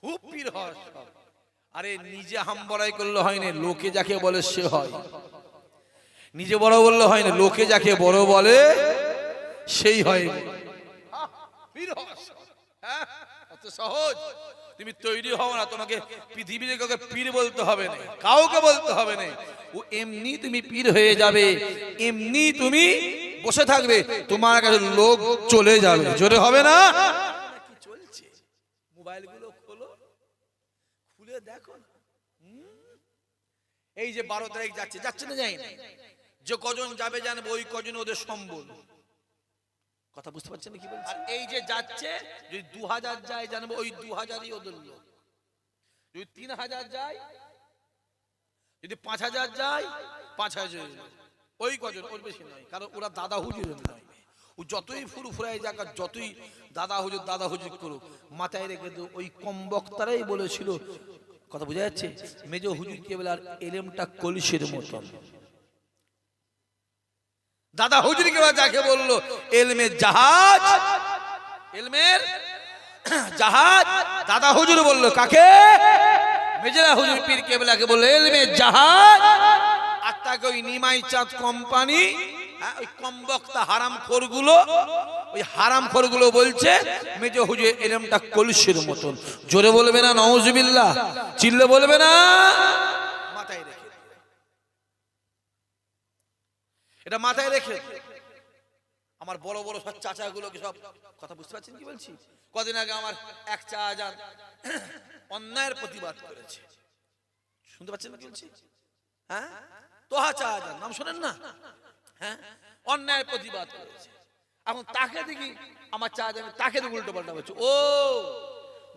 খুব পীর হয় সব। আরে নিজে হাম বড়াই করলে হয় না, লোকে যাকে বলে সে হয়। নিজে বড় বললে হয় না, লোকে যাকে বড় বলে সেই হয়। পীর হয় সব। হ্যাঁ, অত সহজ তুমি তৈরি হও না, তোমাকে পৃথিবীর কাউকে পীর বলতে হবে না, কাউকে বলতে হবে না। ও এমনি তুমি পীর হয়ে যাবে, এমনি তুমি বসে থাকবে, তোমার কাছে লোক চলে যাবে। জোরে হবে না? কি চলছে? মোবাইল গুলো খোলো, খুলে দেখো। এই যে 12 তারিখ যাচ্ছে, যাচ্ছে না যাই না, যে কজন যাবে জানবে ওই কজন ওদের সম্বল। কথা বুঝতে পারছেন কি বলছি? আর এই যে যাচ্ছে, যদি 2000 যায় জানবো ওই 2000ই ওদের লোক। যদি 3000 যায়, যদি 5000 যায়, 5000 ওই কজন, ওর বেশি নয়। কারণ ওরা দাদা হুজুর নয়। ও যতই ফুরফুরাই যাক, যতই দাদা হুজুর করুক, মাথায় রেখে দো ওই কম বক্তারাই বলেছিল, কথা বোঝা যাচ্ছে, মেজো হুজুর কে বলে আর এলেমটা কলসির মতন। দাদা হুজুর কে যাকে বললো এলমের জাহাজ, এলমের জাহাজ, দাদা হুজুর বললো কাকে? মেজরা হুজুর পীর কেবলাকে বললো এলমের জাহাজ। আর তাকে ওই নিমাই চাঁদ কোম্পানি, ওই কম বক্তা হারাম খোরগুলো, ওই হারাম খোরগুলো বলছে মেজো হুজুর এলমটা কলসির মতন। জোরে বলবে না নাউজুবিল্লাহ? চিল্লে বলবে না? মাথায় রেখে, এটা মাথায় রেখে আমার বড় বড় সব চাচাগুলোকে সব, কথা বুঝতে পারছেন কি বলছি? কদিন আগে আমার এক চাচাজান অন্যায়ের প্রতিবাদ করেছে, শুনতে পাচ্ছেন কি বলছি? হ্যাঁ, তোহা চাচাজান নাম শোনেন না? হ্যাঁ, অন্যায়ের প্রতিবাদ করেছে। এখন তাকে দেখি আমার চাচাজান তাকে দেখি উল্টো পাল্টা বলছে, ও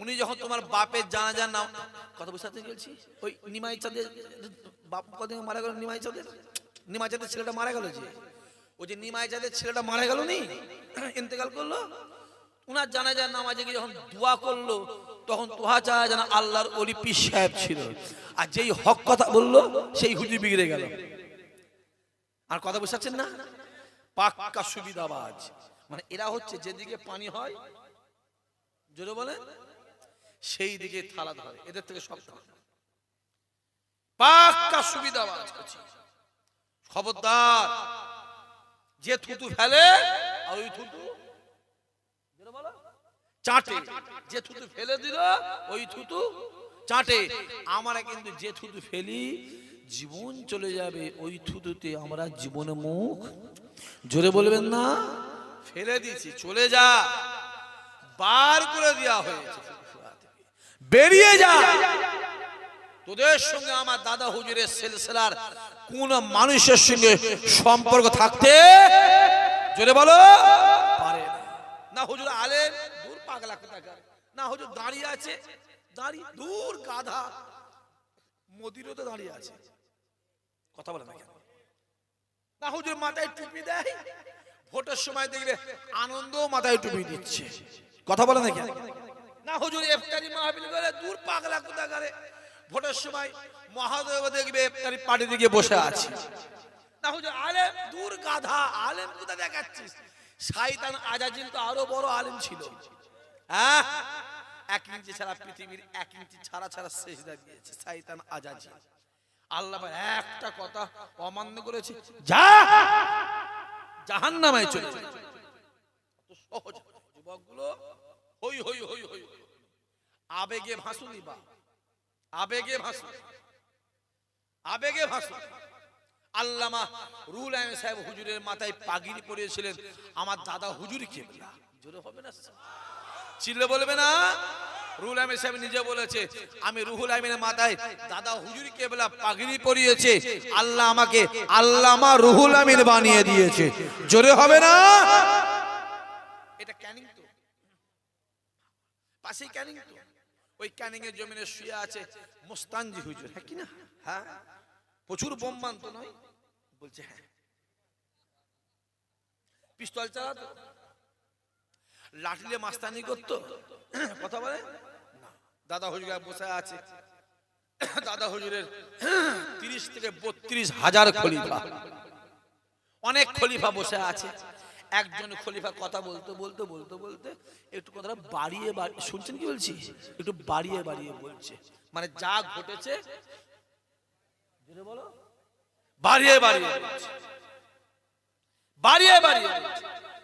উনি যখন তোমার বাপের জানাজার নাম, কথা বুঝতে পারছেন কি বলছি? ওই নিমাই চাঁদের বাপ কদিন মারা গেল, নিমাই চাঁদের ছেলেটা মারা গেল, যে ওই যে নিমাই চাঁদের ছেলেটা মারা গেল নি, ইন্তেকাল করলো, উনার জানাজার নামাজে গিয়ে যখন দোয়া করলো, তখন তোহা চায় যেন আল্লাহর ওলি পীর সাহেব ছিল, আর যেই হক কথা বললো সেই হুজুর বিগড়ে গেল। আর কথা বুঝতে পারছেন না? পাক্কা সুবিধাবাজ। মানে এরা হচ্ছে যেদিকে পানি হয়, জোরে বলে, সেই দিকে থালা ধরে, এদের থেকে সব পাক্কা সুবিধাবাজ। খবরদার, যে থুতু ফেলে আর ওই থুতু চাটে, যে থুতু ফেলে দিল ওই থুতু চাটে। আমরা কিন্তু যে থুতু ফেলি জীবন চলে যাবে, ওই থুতুতে আমরা জীবনে মুখ, জোরে বলবেন না? ফেলে দিয়েছি, চলে যা, বার করে দেওয়া হয়েছে, বেরিয়ে যা। তোদের সঙ্গে আমার দাদা হুজুরের সিলসিলার কোন মানুষের সঙ্গে সম্পর্ক থাকতে, জোরে বলো, পারে না। হুজুর আলেম, দূর পাগলা কোথাকার, না হুজুর দাঁড়িয়ে আছে, দাঁড়িয়ে দূর গাধা, মদিরও তো দাঁড়িয়ে আছে, কথা বলে না কেন? না হুজুর মাথায় টুপি দেয়, ভোটের সময় দেখবে আনন্দ মাথায় টুপি দিচ্ছে, কথা বলে না কেন? না হুজুর ইফতারি মাহফিল করে, দূর পাগলা কোথাকারে, ভোটের সময় মহাদেব দেখবে ইফতারি পার্টি দিকে বসে আছে। না হুজুর আলেম, দূর গাধা, আলেম কোথা দেখাচ্ছিস? শয়তান আজাজিল তো আরো বড় আলেম ছিল। হ্যাঁ, 1 ইঞ্চি ছাড়া পৃথিবীর 1 ইঞ্চি ছাড়া ছাড়া সিজদা দিয়েছে শয়তান আজাজিল। আল্লাহ একটা কথা অমান্য করেছে, যা জাহান্নামে চলে যা। তো সহজ যুবকগুলো হই হই হই হই আবেগে ভাসুনি, বা আবেগে ভাসু, আবেগে ভাসু। আল্লামা রুহুল আমিন সাহেব হুজুরের মাথায় পাগড়ি পরিয়েছিলেন আমার দাদা হুজুর কেবলা। জোরে হবে না? চিল্লে বলবে না? রুহুল আমিন সাহেব নিজে বলেছে, আমি রুহুল আমিনের মাথায় দাদা হুজুর কেবলা পাগড়ি পরিয়েছে, আল্লাহ আমাকে আল্লামা রুহুল আমিন বানিয়ে দিয়েছে। জোরে হবে না? এটা ক্যানিং তো, পাশেই ক্যানিং তো, ওই ক্যানিং এর জমিনে শুয়ে আছে মুস্তানজি হুজুর, হ্যাঁ কি না? হ্যাঁ, প্রচুর বোম তো নয়, বলছে হ্যাঁ, পিস্তল চালাতো, লাঠি মাস্তানি করতো, কথা বলে না। দাদা হুজুর বসে আছে, দাদা হুজুরের 30 থেকে 32 হাজার খলিফা, অনেক খলিফা বসে আছে। একজন খলিফা কথা বলতে বলতে বলতে বলতে একটু কথাটা বাড়িয়ে বাড়িয়ে, শুনছেন কি বলছি, একটু বাড়িয়ে বাড়িয়ে বলছে, মানে যা ঘটেছে বলো বাড়িয়ে বাড়িয়ে বলছে, বাড়িয়ে বাড়িয়ে বলছে।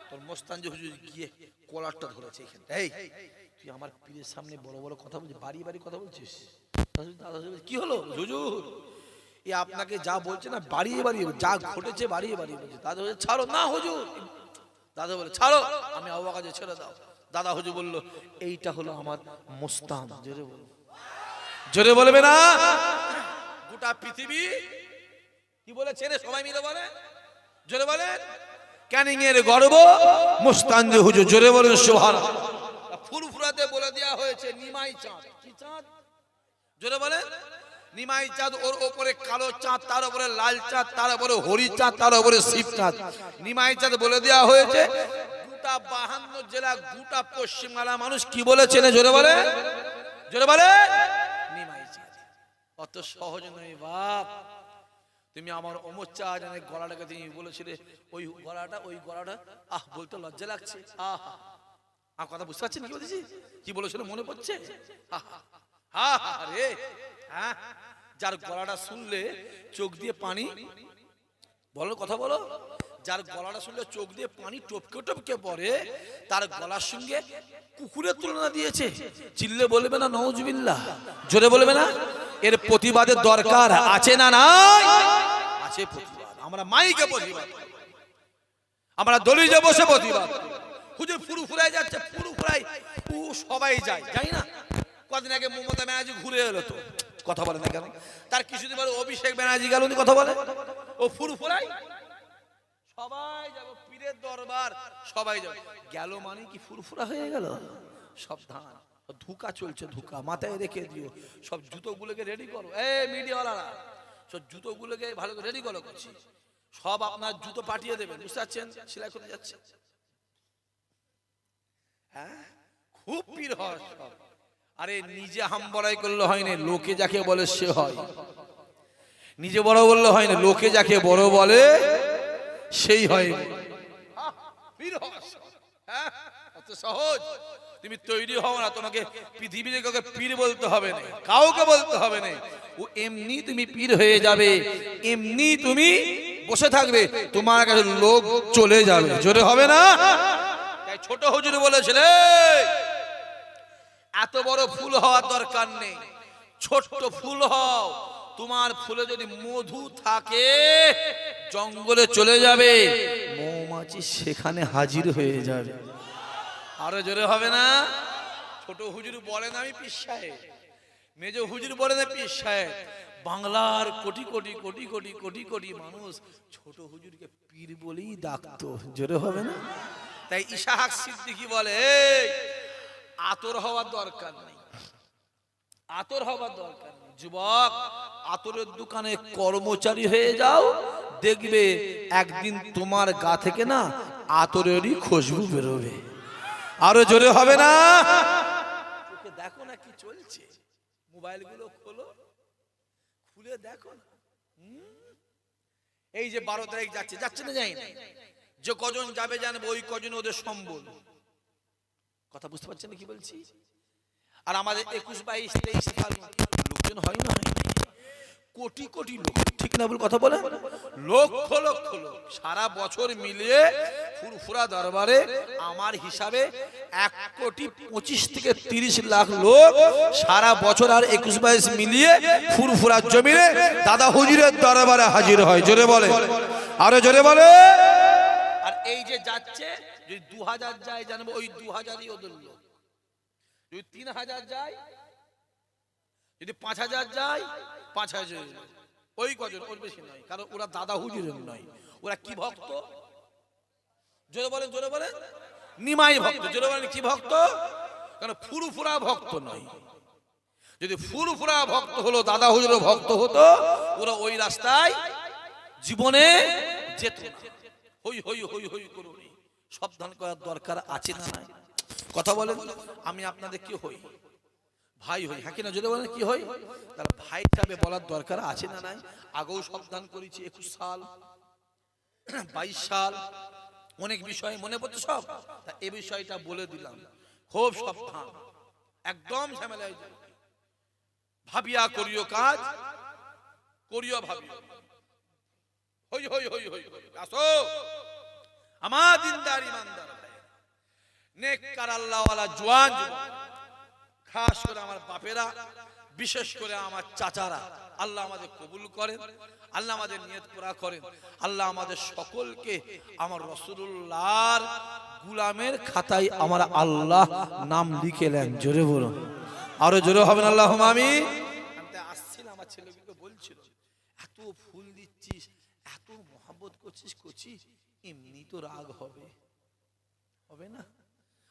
তোর মোস্তানজি হুজুর গিয়ে কলারটা ধরেছে এখানে, এই তুই আমার পীরের সামনে বড় বড় কথা বলছিস, বাড়িয়ে বাড়িয়ে কথা বলছিস। কি হলো হুজুর, এ আপনাকে যা বলছে না বাড়িয়ে বাড়িয়ে, যা ঘটেছে বাড়িয়ে বাড়িয়ে বলছে। দাদা বলছে ছাড়ো না হুজুর, দাদা বলে ছাড়ো, আমি আবু বকর ছেড়ে দাও। দাদা হুজুর বলল এইটা হলো আমার মোস্তান। জোরে বল, জোরে বলবে না। গোটা পৃথিবী কি বলেছে রে, সবাই মিলে বলে, জোরে বলেন, ক্যানিং এর গর্ব মোস্তানজি হুজুর। জোরে বলেন সুবহানাল্লাহ। ফুরফুরাতে বলে দেওয়া হয়েছে নিমাই চাঁদ। কি চাঁদ? জোরে বলেন, নিমাই চাঁদ, ওর উপরে কালো চাঁদ, তার উপরে লাল চাঁদ, তার উপরে হরি চাঁদ, তার উপরে শিব চাঁদ। নিমাই চাঁদ বলে দেওয়া হয়েছে গোটা 52 জেলা, গোটা পশ্চিম বাংলা মানুষ কি বলেছেন জোরে বলে, জোরে বলে নিমাই চাঁদ। অত সহজ নয় বাপ। তুমি আমার অমর চা জানে গলাটাকে তুমি বলেছিলে, ওই গলাটা, ওই গলাটা আহ বলতে লজ্জা লাগছে। আহ আহ কথা বুঝতে পারছেন কি বলেছি, কি বলেছিল মনে পড়ছে? রে হ্যাঁ, যার গলাটা শুনলে চোখ দিয়ে পানি, বলো কথা বলো, যার গলাটা শুনলে চোখ দিয়ে পানি টপকে টপকে পড়ে, তার গলার সঙ্গে কুকুরের তুলনা দিয়েছে। চিল্লে বলবে না নাউজুবিল্লাহ, জোরে বলবে না। এর প্রতিবাদের দরকার আছে না নাই? আছে প্রতিবাদ। আমরা মাইকে প্রতিবাদ, আমরা দলিলে বসে প্রতিবাদ। হুজুর ফুরফুরায় যাচ্ছে, ফুরফুরায় সবাই যায়, যাই না? কদিন আগে মমতা ব্যানার্জি ঘুরে এলো, তো কথা বলে না কেন? তার কিছুদিন পরে অভিষেক ব্যানার্জি গেল, কথা বলে। ও ফুরফুরায় সবাই যাবো, পীরের দরবার সবাই যাবে, গেল মানে কি ফুরফুরা হয়ে গেল? সাবধান, ধোঁকা চলছে, ধোঁকা মাথায় রেখে দিও। সব জুতোগুলোকে রেডি করো, এই মিডিয়াওয়ালারা সব জুতোগুলোকে ভালো করে রেডি করো, করছি সব আপনার জুতো পাঠিয়ে দেবেন, বুঝতে পারছেন? সেলাই করতে যাচ্ছে, হ্যাঁ খুব পীর হয় সব। আরে নিজে হাম বড়াই করলে হয় না, লোকে যাকে বলে সে হয়। নিজে বড় বললে হয় না, লোকে যাকে বড় বলে সেই হয়। পীর হয় হ্যাঁ, অত সহজ। তুমি তৈরি হও না, তোমাকে পৃথিবীর কাউকে পীর বলতে হবে না, কাউকে বলতে হবে না। ও এমনি তুমি পীর হয়ে যাবে, এমনি তুমি বসে থাকবে, তোমার কাছে লোক চলে যাবে, জোরে হবে না? তাই ছোট হুজুর বলেছিল এত বড় ফুল হওয়ার দরকার নেই, ছোট্ট ফুল হও। তোমার ফুলে যদি মধু থাকে জঙ্গলে চলে যাবে, মৌমাছি সেখানে হাজির হয়ে যাবে। আরো জোরে হবে না? ছোট হুজুর বলেন আমি পীর সাহেব, মেজ হুজুর বলেন পীর সাহেব। বাংলার কোটি কোটি কোটি কোটি কোটি কোটি মানুষ ছোট হুজুরকে পীর বলেই ডাকতো, জোরে হবে না? তাই ইসাহাক সিদ্দিকী বলে আতর হওয়ার দরকার নেই, আতর হওয়ার দরকার নেই। যুবক, আতরের দোকানে কর্মচারী হয়ে যাও, দেখবে একদিন তোমার গা থেকে না আতরেরই খুশবু বেরোবে। আরো জোরে হবে না? চোখে দেখো না কি চলছে, মোবাইল গুলো খোলো, খুলে দেখো না। এই যে 12 তারিখ যাচ্ছে, যাচ্ছে না যাই না, যে কজন যাবে জানবো, ওই কজন ওদের সম্বল। কথা বুঝতে পারছেন কি বলছি? আর আমাদের 21, 22, 23 সাল লোকজন হয় না, কোটি কোটি লোক, ঠিক না? বল কথা বলে, লক্ষ লক্ষ লোক সারা বছর মিলিয়ে ফুরফুরা দরবারে আমার হিসাবে 1,25,000,000 থেকে 30 লাখ লোক সারা বছর আর 21, 22 মিলিয়ে ফুরফুরার জমিনে দাদা হুজুরের দরবারে হাজির হয়, জোরে বলে, আরো জোরে বলে। আর এই যে যাচ্ছে, যদি 2000 যায় জানবো, ওই 2000ই ওদের লোক। যদি 3000 যায়, যদি 5000 যায়, 5000, ওই কজন, ওর বেশি নয়। কারণ ওরা দাদা হুজুরের নয়, ওরা কি ভক্ত? জোরে বলেন, জোরে বলেন, নিমাই ভক্ত। জোরে বলেন কি ভক্ত? কারণ ফুরফুরা ভক্ত নয়। যদি ফুরফুরা ভক্ত হলো, দাদা হুজুরের ভক্ত হতো, ওরা ওই রাস্তায় জীবনে যেত না। হই হই হই হই করুন, সাবধান করার দরকার আছে না নাই? কথা বলেন, আমি আপনাদের কি হই? ভাই হই, হ্যাঁ কিনা? যদি বলেন কি হই, তাহলে ভাই হিসাবে বলার দরকার আছে না নাই? আগেও সাবধান করেছি, 21 সাল, 22 সাল, অনেক বিষয় মনে পড়ছে সব, তা এই বিষয়টা বলে দিলাম, খুব সাবধান, একদম ঝামেলায় ভাবিয়া করিও কাজ, করিও ভাবিও। হই হই হই হই আসো আমার দিনদার ইমানদার ভাই, নেককার আল্লাহওয়ালা জওয়ান, খাস করে আমার বাপেরা, বিশেষ করে আমার চাচারা, আল্লাহ আমাদের কবুল করেন, আল্লাহ আমাদের নিয়ত পুরা করেন, আল্লাহ আমাদের সকলকে আমার রাসূলুল্লাহর গোলামের খাতায় আমার আল্লাহ নাম লিখে নেন। জোরে বলুন, আরো জোরে হবেন আল্লাহুম্মা আমিন। আমি আসছিলাম, আমার ছেলেগুলোকে বলছিল, এত ফুল দিচ্ছিস, এত মহব্বত করছিস, এমনি তো রাগ হবে, হবে না?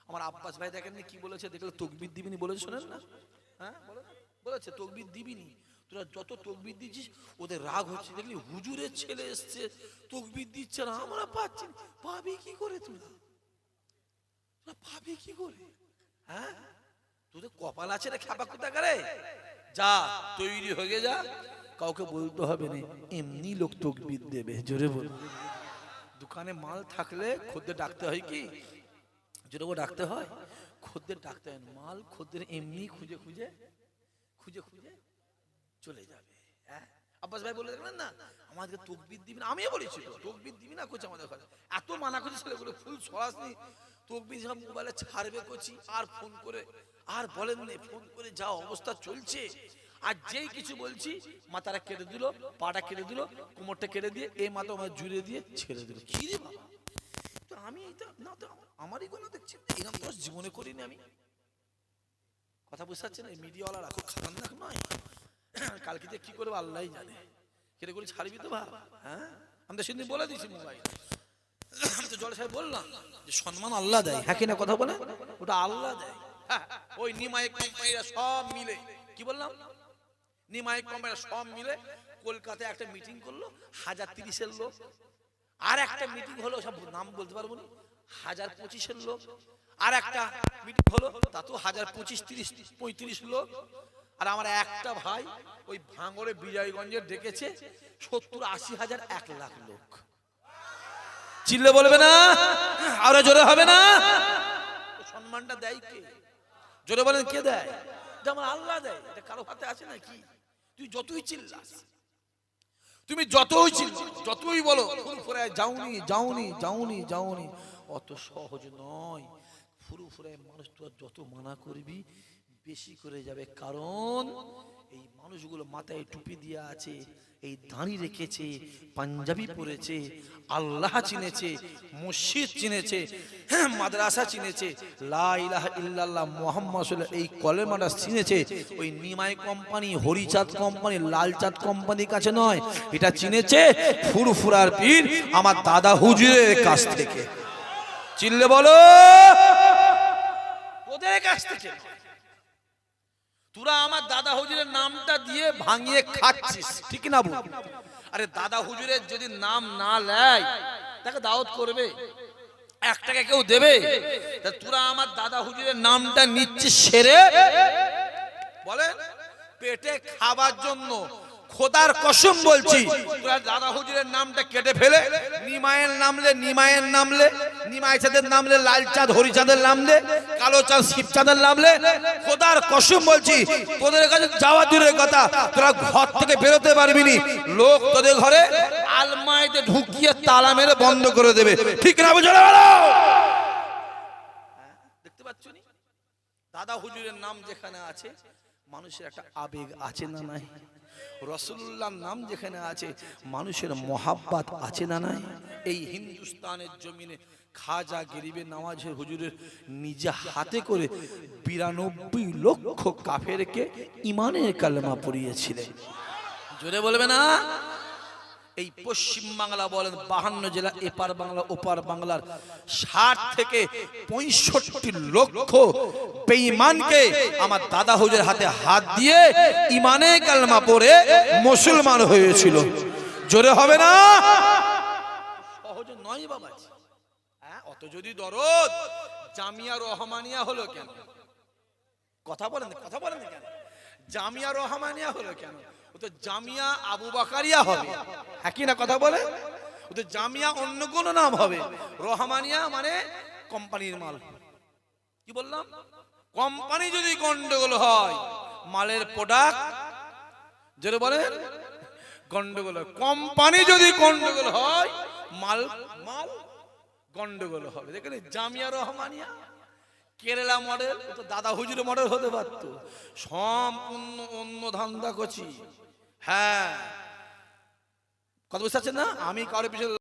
আমার আব্বাস ভাই দেখেন কি বলেছে, দেখলে তাকবীর দিবিনি বলেছে, শোনেন না? হ্যাঁ বলেছে তাকবীর দিবিনি, তোরা যত তাকবীর দিচ্ছিস ওদের রাগ হচ্ছে, দেখলি হুজুরের ছেলে এসছে তাকবীর দিচ্ছে না, আমরা পাচ্ছি, পাবি কি করে, তোরা পাবি কি করে? হ্যাঁ, তোদের কপাল আছে রে খ্যাপা কোথা করে, যা তৈরি হয়ে যা, কাউকে বলতে হবে না, এমনি লোক তাকবীর দেবে। জোরে বল। দোকানে মাল থাকলে খদ্দের ডাকতে হয় কি? জোরে ডাকতে হয়, খদ্দের ডাকতে হয়, মাল খদ্দের এমনি খুঁজে খুঁজে চলে যাবে। হ্যাঁ, আব্বাস ভাই বলে দেখলেন না, আমাদেরকে তাকবীর দিবি না, আমিও বলেছি তো তাকবীর দিবি না, কোচ আমাদের ঘরে এত মানা করছে, ছেলেগুলো ফুল সরাসরি তাকবীর সব মোবাইলে ছাড়বে করছি, আর ফোন করে আর বলেন না, ফোন করে যা অবস্থা চলছে, আর যেই কিছু বলছি মাথাটা কেটে দিল, পাটা কেটে দিল, কোমরটা কেটে দিয়ে এই মাথা আমার জুড়ে দিয়ে ছেড়ে দিল। কি রে বাবা, তো আমি এইটা না, তো আমারই কোনো দেখছি, এরকম তো জীবনে করিনি আমি। কথা বুঝতে পারছেন? এই মিডিয়াওয়ালারা খুব খারাপ নয়, কালকে যে কি করবো আল্লাহই জানে, কেটে করে ছাড়বি তো ভাব। হ্যাঁ, আমি তো সেদিন বলে দিয়েছি মোবাইল, আমি তো জল সাহেব বললাম যে সম্মান আল্লাহ দেয়, হ্যাঁ কিনা কথা বলে, ওটা আল্লাহ দেয়। হ্যাঁ, ওই নিমাইক কোম্পানিরা সব মিলে, কি বললাম, নিমাইক কোম্পানিরা সব মিলে কলকাতায় একটা মিটিং করলো, 1030-এর লোক, আর একটা মিটিং হলো, সব নাম বলতে পারবো না, 1025-এর লোক, আর একটা মিটিং হলো, তা তো 1025, 30, 35 লোক, আর আমার একটা ভাই ওই ভাঙড়ে বিজয়গঞ্জে ডেকেছে 70-80 হাজার, 1 লাখ লোক। চিল্লে বলবে না, আরো জোরে হবে না? সম্মানটা দেয় কে? জোরে বলেন, কে দেয়? এটা আমার আল্লাহ দেয়, এটা কারো হাতে আছে নাকি? তুই যতই চিল্লাস, তুমি যতই চিল্লাস, যতই বলো ফুরফুরায় যাওনি, অত সহজ নয়। ফুরফুরায় মানুষ তোরা যত মানা করবি বেশি করে যাবে, কারণ এই মানুষগুলো মাথায় টুপি দিয়ে আছে, এই দাঁড়ি রেখেছে, পাঞ্জাবি পরেছে, আল্লাহ চিনেছে, মসজিদ চিনেছে, মাদ্রাসা চিনেছে, লা ইলাহা ইল্লাল্লাহ মুহাম্মাদুর রাসূলুল্লাহ এই কলেমাটা চিনেছে। ওই নিমাই কোম্পানি, হরিচাঁদ কোম্পানি, লালচাঁদ কোম্পানির কাছে নয়, এটা চিনেছে ফুরফুরার পীর আমার দাদা হুজুরের কাছ থেকে। চিল্লে বলো, ওদের কাছ থেকে। তোরা আমার দাদা হুজুরের নামটা দিয়ে ভাঙিয়ে খাচ্ছিস, ঠিক না বল? আরে দাদা হুজুরের যদি নাম না নেয় তাকে দাওয়াত করবে, 1 টাকা কেউ দেবে? তা তোরা আমার দাদা হুজুরের নামটা নিচ্ছিস সেরে, বলে পেটে খাবার জন্য। খোদার কসম বলছি, তোরা দাদা হুজুরের নামটা কেটে ফেলে নিমায়ের নামলে, নিমাই চাঁদের নামলে, লাল চাঁদ হরিচাঁদের নামলে, কালো চাঁদ শিবচাঁদের নামলে, খোদার কসম বলছি তোদের কাছে যাওয়া দূরের কথা, তোরা ঘর থেকে বেরোতে পারবি নি, লোক তোদের ঘরে আলমারিতে ঢুকিয়ে তালা মেরে বন্ধ করে দেবে, ঠিক না? বুঝলো? দেখতে পাচ্ছ নি, দাদা হুজুরের নাম যেখানে আছে মানুষের একটা আবেগ আছে না নাই? রাসূলুল্লাহর নাম যেখানে আছে মানুষের মহাব্বত আছে না নাই? এই হিন্দুস্তানের জমিনে খাজা গরিবে নওয়াজের হুজুরের নিজে হাতে করে 92 লক্ষ কাফেরকে ঈমানের কালেমা পড়িয়েছিলেন। জোরে বলবে না? এই পশ্চিম বাংলা বলেন 52 জেলা, এপার বাংলা ওপার বাংলার 60 থেকে 65 লক্ষ বেঈমানকে আমার দাদা হুজুরের হাতে হাত দিয়ে ঈমানে কালেমা পড়ে মুসলমান হয়েছিল। জোরে হবে না? সহজ নয় বাবাজি। হ্যাঁ, অত যদি দরদ জামিয়া রহমানিয়া হলো কেন? কথা বলেন কেন? জামিয়া রহমানিয়া হলো কেন? ও তো জামিয়া আবু বাকারিয়া হবে, হ্যাঁ কি না কথা বলে? ওদের জামিয়া অন্য কোনো নাম হবে, রহমানিয়া মানে কোম্পানির মাল। কি বললাম? কোম্পানি যদি গন্ডগোল হয়, মালের প্রোডাক্ট যেটা বলেন গন্ডগোল হয়। কোম্পানি যদি গন্ডগোল হয়, মাল মাল গন্ডগোল হবে। দেখেন জামিয়া রহমানিয়া কেরালা মডেল, তো দাদা হুজুর মডেল হতে পারত। সম্পূর্ণ অন্য ধান্দা করছি। হ্যাঁ, কথা বুঝতে পারছেন না? আমি কারোর পিছনে